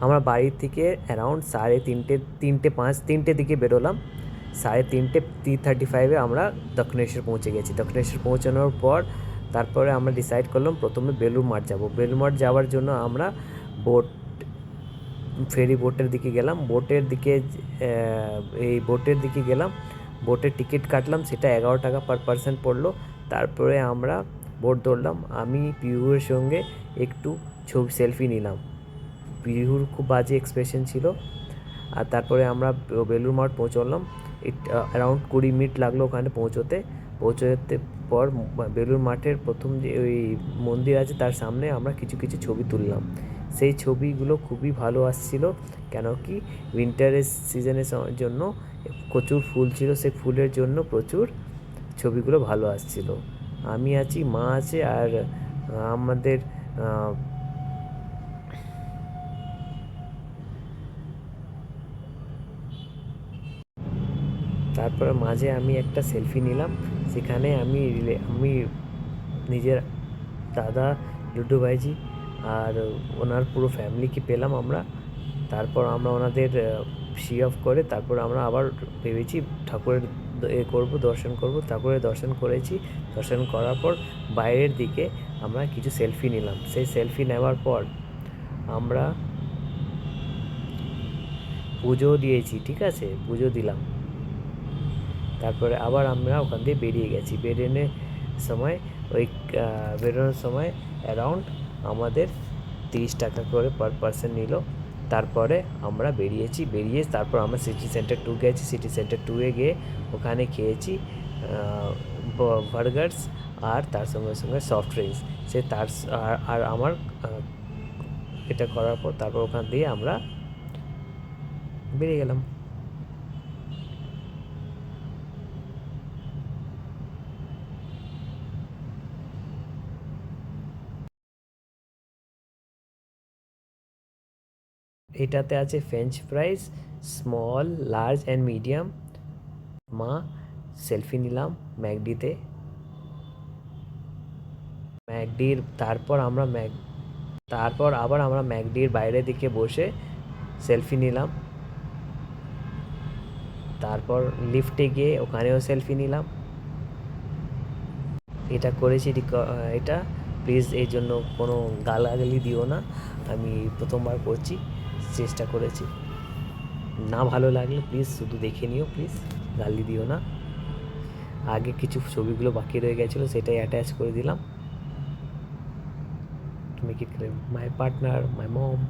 আমরা বাড়ি থেকে অ্যারাউন্ড 3:30 দিকে বেরোলাম। 3:35 আমরা দক্ষিণেশ্বর পৌঁছে গেছি। দক্ষিণেশ্বর পৌঁছানোর পর তারপরে আমরা ডিসাইড করলাম প্রথমে বেলুড় মঠ যাব। বেলুড় মঠ যাওয়ার জন্য আমরা ফেরি বোটের দিকে গেলাম। বোটের দিকে গেলাম, বোটের টিকিট কাটলাম, সেটা 11 টাকা পার পারসন পড়লো। তারপরে আমরা বোট ধরলাম। আমি পিহুর সঙ্গে একটু সেলফি নিলাম। পিহুর খুব বাজে এক্সপ্রেশন ছিল। আর তারপরে আমরা বেলুড় মঠ পৌঁছলাম। অ্যারাউন্ড 20 মিনিট লাগলো ওখানে পৌঁছতে পর বেলুড় মাঠের প্রথম যে ওই মন্দির আছে তার সামনে আমরা কিছু কিছু ছবি তুললাম। সেই ছবিগুলো খুবই ভালো আসছিল, কেন কি উইন্টারের সিজনের জন্য প্রচুর ফুল ছিল, সেই ফুলের জন্য প্রচুর ছবিগুলো ভালো আসছিল। আমি আছি, মা আছে, আর আমাদের তারপরে মাঝে আমি একটা সেলফি নিলাম। সেখানে আমি নিজের দাদা, লুডু ভাইজি আর ওনার পুরো ফ্যামিলিকে পেলাম আমরা। তারপর আমরা ওনাদের সি অফ করে তারপর আমরা আবার ভেবেছি ঠাকুরের দর্শন করব। ঠাকুরের দর্শন করেছি। দর্শন করার পর বাইরের দিকে আমরা কিছু সেলফি নিলাম। সেই সেলফি নেওয়ার পর আমরা পুজো দিয়েছি, ঠিক আছে, পুজো দিলাম। তারপরে আবার আমরা ওখান দিয়ে বেরিয়ে গেছি। বেরোনোর সময় অ্যারাউন্ড আমাদের 30 টাকা করে পার পারসন নিল। তারপরে আমরা বেরিয়ে তারপর আমরা সিটি সেন্টার 2 গেছি। সিটি সেন্টার 2-এ গিয়ে ওখানে খেয়েছি বার্গার্স আর তার সঙ্গে সঙ্গে সফট ড্রিঙ্কস। আর আমার এটা করার পর তারপর ওখান দিয়ে আমরা বেরিয়ে গেলাম। এটাতে আছে French fries, small, large and medium. মা সেলফি নিলাম ম্যাকডিতে। তারপর আবার আমরা ম্যাকডির বাইরের দিকে বসে সেলফি নিলাম। তারপর লিফটে গিয়ে ওখানেও সেলফি নিলাম। এটা করেছি, এটা প্লিজ এই জন্য কোনো গালাগালি দিও না, আমি প্রথমবার করছি, চেষ্টা করেছি। না ভালো লাগলে প্লিজ শুধু দেখে নিও, প্লিজ গালি দিও না। আগে কিছু ছবিগুলো বাকি রয়ে গেছিলো, সেটাই অ্যাটাচ করে দিলাম। Make it my partner, my mom.